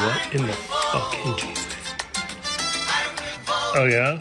What in the fucking Jesus? Oh yeah?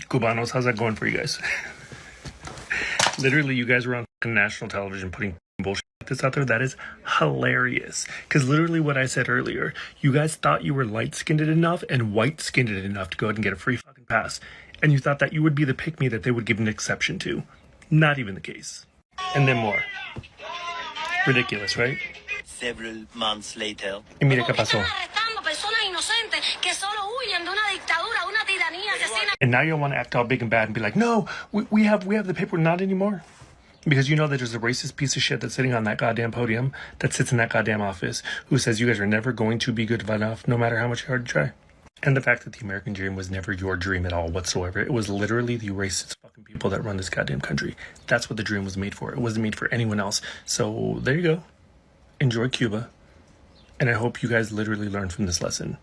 Cubanos, how's that going for you guys? Literally, you guys were on national television putting bullshit like this out there. That is hilarious. Because literally what I said earlier, you guys thought you were light-skinned enough and white-skinned enough to go ahead and get a free fucking pass. And you thought that you would be the pick-me that they would give an exception to. Not even the case. And then more. Ridiculous, right? Several months later. Y mire qué pasó. And now you want to act all big and bad and be like, no, we have the paper. Not anymore. Because you know that there's a racist piece of shit that's sitting on that goddamn podium, that sits in that goddamn office, who says you guys are never going to be good enough, no matter how much you hard to try. And the fact that the American dream was never your dream at all whatsoever. It was literally the racist fucking people that run this goddamn country. That's what the dream was made for. It wasn't made for anyone else. So there you go. Enjoy Cuba. And I hope you guys literally learn from this lesson.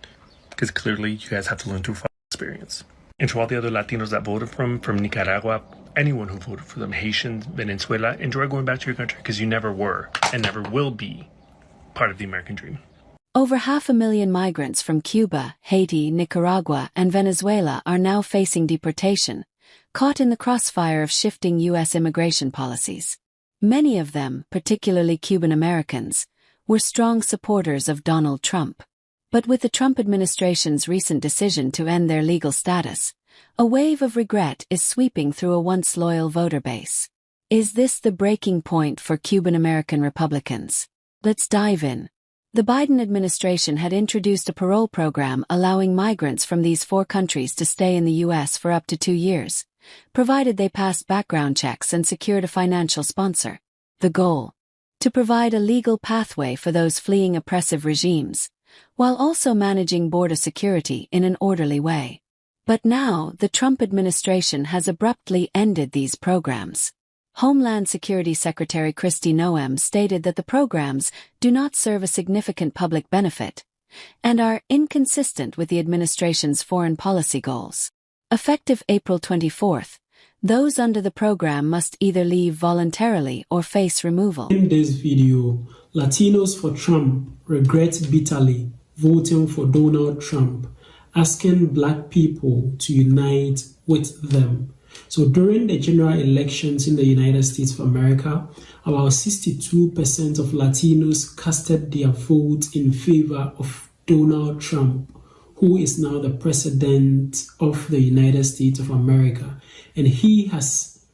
Because clearly you guys have to learn through experience. And to all the other Latinos that voted from Nicaragua, anyone who voted for them, Haitians, Venezuela, enjoy going back to your country because you never were and never will be part of the American dream. Over 500,000 migrants from Cuba, Haiti, Nicaragua, and Venezuela are now facing deportation, caught in the crossfire of shifting U.S. immigration policies. Many of them, particularly Cuban Americans, were strong supporters of Donald Trump. But with the Trump administration's recent decision to end their legal status, a wave of regret is sweeping through a once loyal voter base. Is this the breaking point for Cuban American Republicans? Let's dive in. The Biden administration had introduced a parole program allowing migrants from these 4 countries to stay in the U.S. for up to 2 years, provided they passed background checks and secured a financial sponsor. The goal? To provide a legal pathway for those fleeing oppressive regimes, while also managing border security in an orderly way. But now, the Trump administration has abruptly ended these programs. Homeland Security Secretary Kristi Noem stated that the programs do not serve a significant public benefit and are inconsistent with the administration's foreign policy goals. Effective April 24th, those under the program must either leave voluntarily or face removal. In this video, Latinos for Trump regret bitterly voting for Donald Trump, asking Black people to unite with them. So during the general elections in the United States of America, about 62% of Latinos casted their vote in favor of Donald Trump, who is now the president of the United States of America. And he has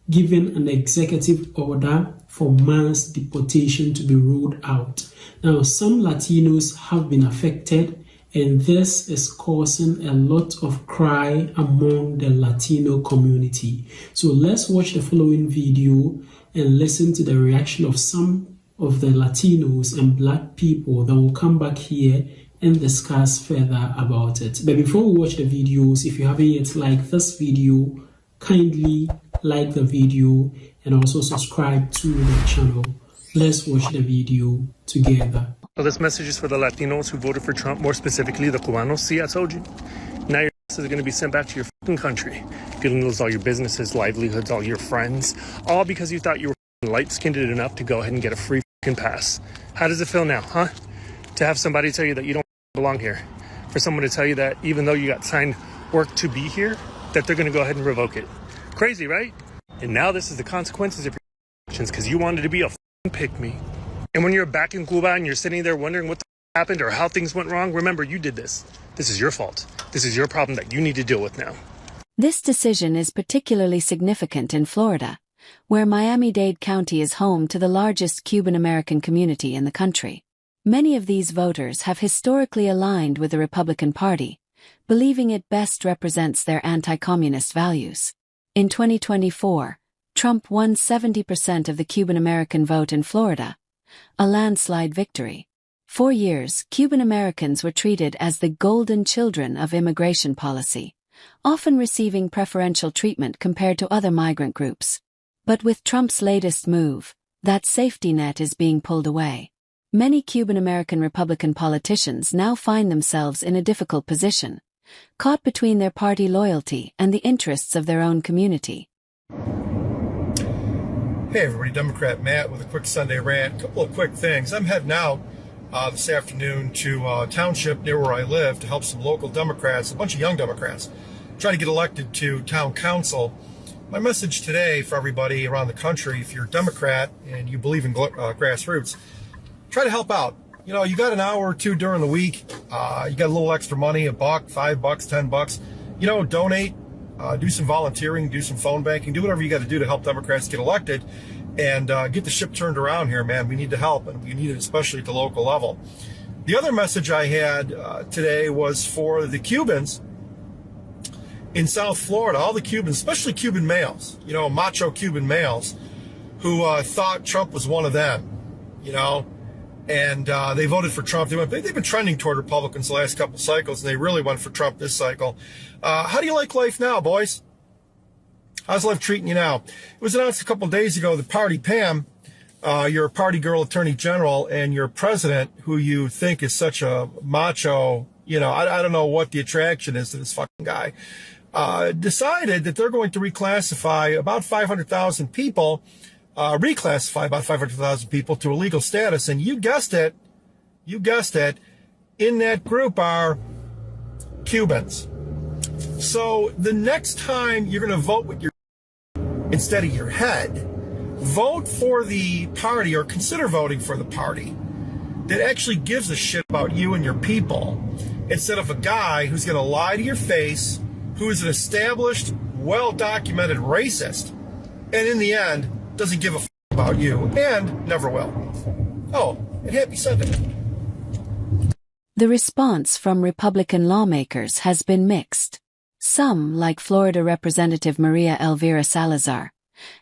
given an executive order for mass deportation to be rolled out. Now, some Latinos have been affected, and this is causing a lot of cry among the Latino community. So let's watch the following video and listen to the reaction of some of the Latinos and Black people. Then we'll come back here and discuss further about it. But before we watch the videos, if you haven't yet liked this video, kindly like the video and also subscribe to the channel. Let's watch the video together. So this message is for the Latinos who voted for Trump, more specifically the Cubanos. See, I told you. Now your asses are going to be sent back to your fucking country. You're going to lose all your businesses, livelihoods, all your friends, all because you thought you were light-skinned enough to go ahead and get a free fucking pass. How does it feel now, huh? To have somebody tell you that you don't belong here. For someone to tell you that even though you got signed work to be here, that they're going to go ahead and revoke it. Crazy, right? And now this is the consequences of your actions because you wanted to be a fucking pick-me. And when you're back in Cuba and you're sitting there wondering what the happened or how things went wrong, remember, you did this. This is your fault. This is your problem that you need to deal with now. This decision is particularly significant in Florida, where Miami-Dade County is home to the largest Cuban American community in the country. Many of these voters have historically aligned with the Republican Party, believing it best represents their anti-communist values. In 2024, Trump won 70% of the Cuban American vote in Florida, a landslide victory. For years, Cuban Americans were treated as the golden children of immigration policy, often receiving preferential treatment compared to other migrant groups. But with Trump's latest move, that safety net is being pulled away. Many Cuban American Republican politicians now find themselves in a difficult position, caught between their party loyalty and the interests of their own community. Hey everybody, Democrat Matt with a quick Sunday rant. A couple of quick things. I'm heading out this afternoon to a township near where I live to help some local Democrats, a bunch of young Democrats, try to get elected to town council. My message today for everybody around the country, if you're a Democrat and you believe in grassroots, try to help out. You know, you got an hour or two during the week. You got a little extra money, $1, $5, $10. You know, donate, do some volunteering, do some phone banking, do whatever you got to do to help Democrats get elected and get the ship turned around here, man. We need the help, and we need it especially at the local level. The other message I had today was for the Cubans in South Florida, all the Cubans, especially Cuban males, you know, macho Cuban males who thought Trump was one of them, you know, and they voted for Trump. They've been trending toward Republicans the last couple cycles, and they really went for Trump this cycle. How do you like life now, boys? How's life treating you now? It was announced a couple of days ago that Party Pam, your party girl attorney general, and your president, who you think is such a macho, you know, I don't know what the attraction is to this fucking guy, decided that they're going to reclassify about 500,000 people, to a legal status. And you guessed it, in that group are Cubans. So the next time you're going to vote with your instead of your head, vote for the party, or consider voting for the party that actually gives a shit about you and your people, instead of a guy who's going to lie to your face, who is an established, well-documented racist, and in the end, doesn't give a about you, and never will. Oh, and happy Sunday. The response from Republican lawmakers has been mixed. Some, like Florida Representative Maria Elvira Salazar,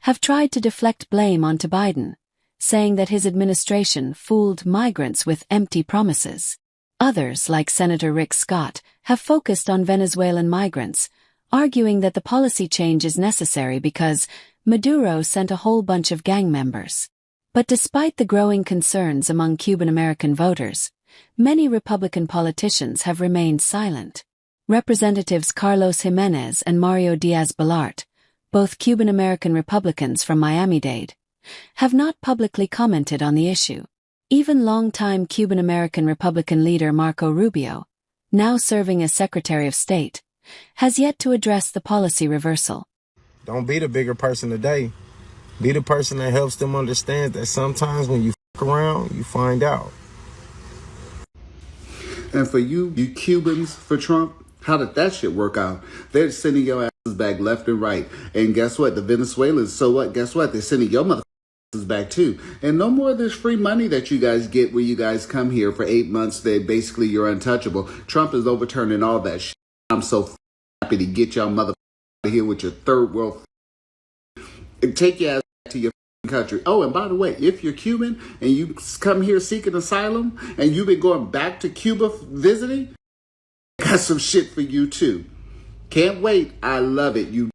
have tried to deflect blame onto Biden, saying that his administration fooled migrants with empty promises. Others, like Senator Rick Scott, have focused on Venezuelan migrants, arguing that the policy change is necessary because Maduro sent a whole bunch of gang members. But despite the growing concerns among Cuban-American voters, many Republican politicians have remained silent. Representatives Carlos Jimenez and Mario Diaz-Balart, both Cuban-American Republicans from Miami-Dade, have not publicly commented on the issue. Even longtime Cuban-American Republican leader Marco Rubio, now serving as Secretary of State, has yet to address the policy reversal. Don't be the bigger person today. Be the person that helps them understand that sometimes when you fuck around, you find out. And for you Cubans for Trump, how did that shit work out? They're sending your asses back left and right. And guess what? The Venezuelans, so what? Guess what? They're sending your motherfuckers back too. And no more of this free money that you guys get where you guys come here for 8 months. You're untouchable. Trump is overturning all that shit. I'm so happy to get y'all motherfuckers out of here with your third world. Take your ass back to your country. Oh, and by the way, if you're Cuban and you come here seeking asylum and you've been going back to Cuba visiting, I got some shit for you too. Can't wait. I love it. You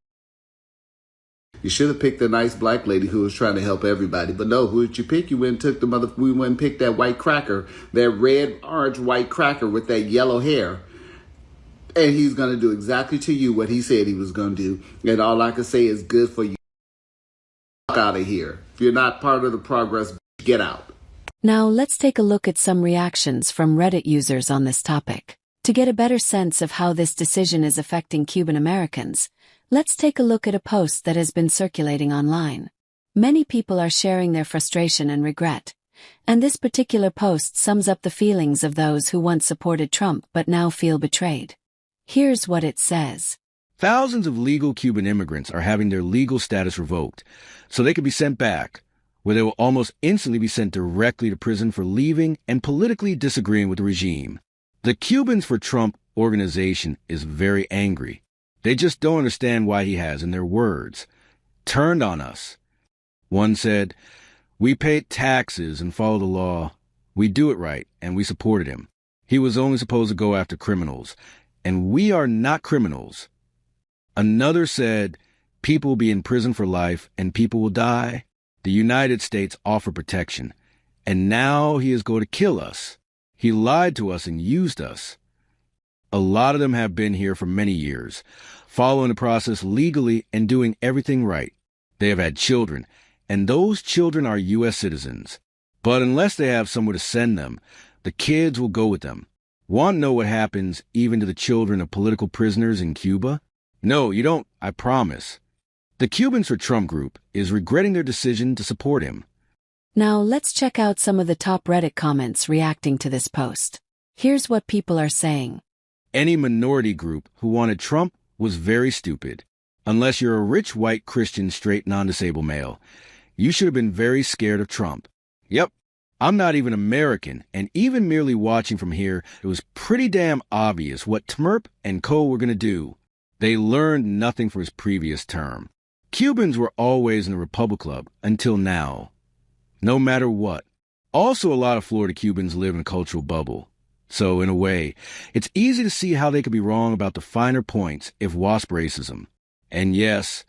should have picked a nice black lady who was trying to help everybody. But no, who did you pick? You went and took we went and picked that white cracker, that red, orange, white cracker with that yellow hair. And he's going to do exactly to you what he said he was going to do. And all I can say is good for you. Out of here. If you're not part of the progress, get out. Now let's take a look at some reactions from Reddit users on this topic. To get a better sense of how this decision is affecting Cuban Americans, let's take a look at a post that has been circulating online. Many people are sharing their frustration and regret, and this particular post sums up the feelings of those who once supported Trump but now feel betrayed. Here's what it says. Thousands of legal Cuban immigrants are having their legal status revoked, so they could be sent back, where they will almost instantly be sent directly to prison for leaving and politically disagreeing with the regime. The Cubans for Trump organization is very angry. They just don't understand why he has, in their words, turned on us. One said, "We paid taxes and followed the law. We do it right, and we supported him. He was only supposed to go after criminals, and we are not criminals." Another said, "People will be in prison for life, and people will die. The United States offered protection, and now he is going to kill us. He lied to us and used us." A lot of them have been here for many years, following the process legally and doing everything right. They have had children, and those children are U.S. citizens. But unless they have somewhere to send them, The kids will go with them. Want to know what happens even to the children of political prisoners in Cuba? No, you don't, I promise. The Cubans for Trump group is regretting their decision to support him. Now let's check out some of the top Reddit comments reacting to this post. Here's what people are saying. Any minority group who wanted Trump was very stupid. Unless you're a rich white Christian straight non-disabled male, you should have been very scared of Trump. Yep, I'm not even American, and even merely watching from here, it was pretty damn obvious what Tmerp and co were going to do. They learned nothing from his previous term. Cubans were always in the Republic Club until now. No matter what. Also, a lot of Florida Cubans live in a cultural bubble. So, in a way, it's easy to see how they could be wrong about the finer points if WASP racism. And yes,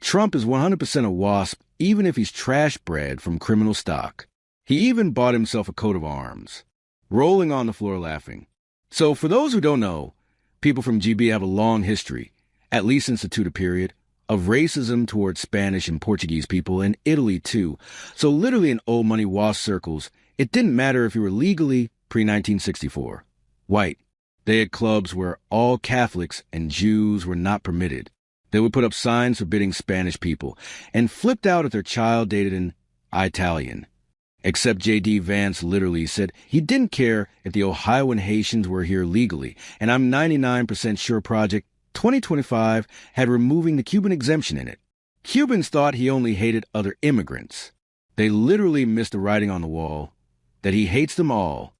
Trump is 100% a WASP even if he's trash bred from criminal stock. He even bought himself a coat of arms. Rolling on the floor laughing. So, for those who don't know, people from GB have a long history, at least since the Tudor period, of racism towards Spanish and Portuguese people, and Italy too. So literally in old money WASP circles, it didn't matter if you were legally pre-1964 white. They had clubs where all Catholics and Jews were not permitted. They would put up signs forbidding Spanish people, and flipped out if their child dated an Italian. Except J.D. Vance literally said he didn't care if the Ohioan Haitians were here legally, and I'm 99% sure Project 2025 had removing the Cuban exemption in it. Cubans thought he only hated other immigrants. They literally missed the writing on the wall that he hates them all.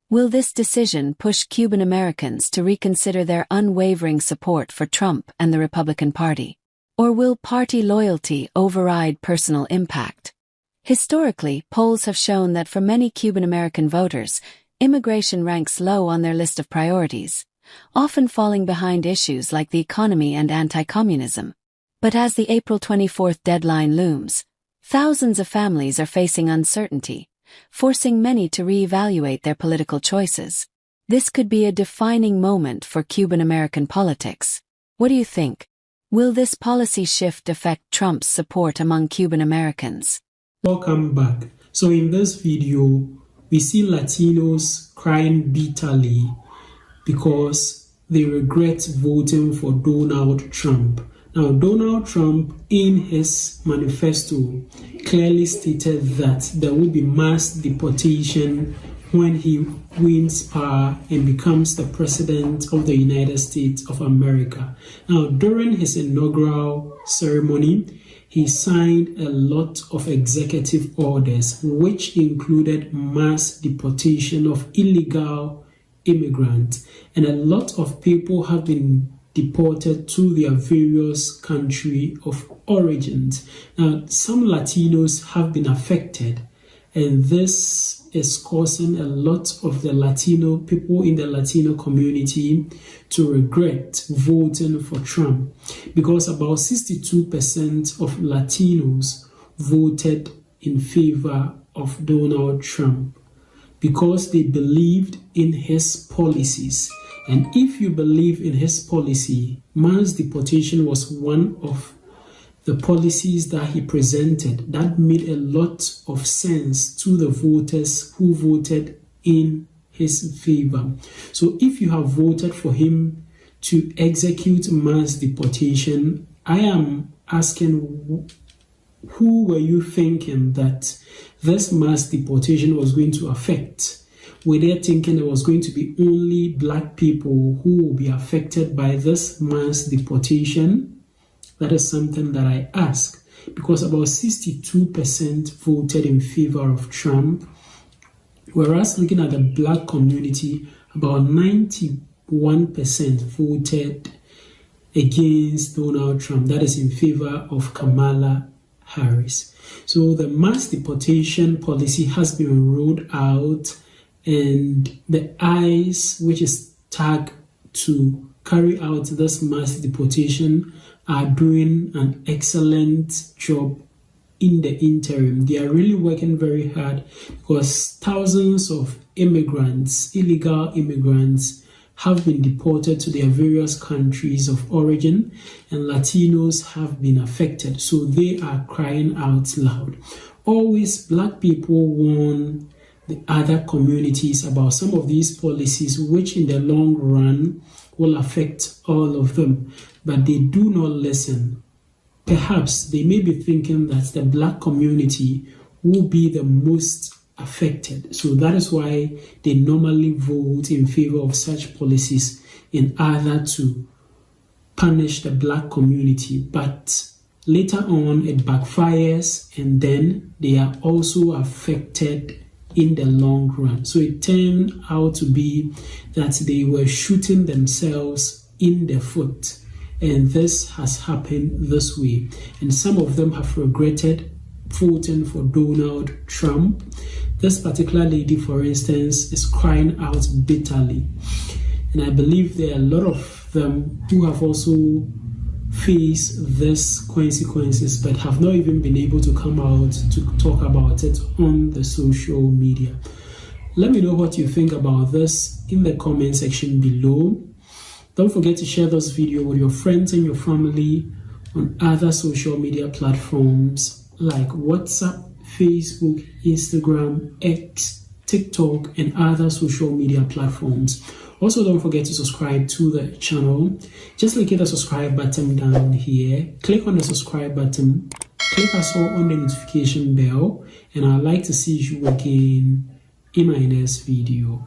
Will this decision push Cuban Americans to reconsider their unwavering support for Trump and the Republican Party? Or will party loyalty override personal impact? Historically, polls have shown that for many Cuban American voters, immigration ranks low on their list of priorities, often falling behind issues like the economy and anti-communism. But as the April 24th deadline looms, thousands of families are facing uncertainty, forcing many to reevaluate their political choices. This could be a defining moment for Cuban American politics. What do you think? Will this policy shift affect Trump's support among Cuban Americans? Welcome back. So in this video, we see Latinos crying bitterly because they regret voting for Donald Trump. Now, Donald Trump, in his manifesto, clearly stated that there will be mass deportation when he wins power and becomes the president of the United States of America. Now, during his inaugural ceremony, he signed a lot of executive orders, which included mass deportation of illegal immigrants, and a lot of people have been deported to their various country of origins. Now, some Latinos have been affected, and this is causing a lot of the Latino people in the Latino community to regret voting for Trump, because about 62% of Latinos voted in favor of Donald Trump because they believed in his policies. And if you believe in his policy, mass deportation was one of the policies that he presented that made a lot of sense to the voters who voted in his favor. So if you have voted for him to execute mass deportation, I am asking, who were you thinking that this mass deportation was going to affect? Were they thinking it was going to be only black people who will be affected by this mass deportation? That is something that I ask, because about 62% voted in favor of Trump, whereas looking at the black community, about 91% voted against Donald Trump, that is in favor of Kamala Harris. So the mass deportation policy has been rolled out, and the ICE, which is tagged to carry out this mass deportation, are doing an excellent job in the interim. They are really working very hard, because thousands of immigrants, illegal immigrants, have been deported to their various countries of origin, and Latinos have been affected. So they are crying out loud. Always black people won the other communities about some of these policies, which in the long run will affect all of them, but they do not listen. Perhaps they may be thinking that the Black community will be the most affected. So that is why they normally vote in favor of such policies in order to punish the Black community. But later on, it backfires, and then they are also affected in the long run. So it turned out to be that they were shooting themselves in the foot. And this has happened this way. And some of them have regretted voting for Donald Trump. This particular lady, for instance, is crying out bitterly. And I believe there are a lot of them who have also faced these consequences but have not even been able to come out to talk about it on the social media. Let me know what you think about this in the comment section below. Don't forget to share this video with your friends and your family on other social media platforms like WhatsApp, Facebook, Instagram, X, TikTok, and other social media platforms. Also, don't forget to subscribe to the channel. Just click the subscribe button down here. Click on the subscribe button. Click also on the notification bell. And I'd like to see you again in my next video.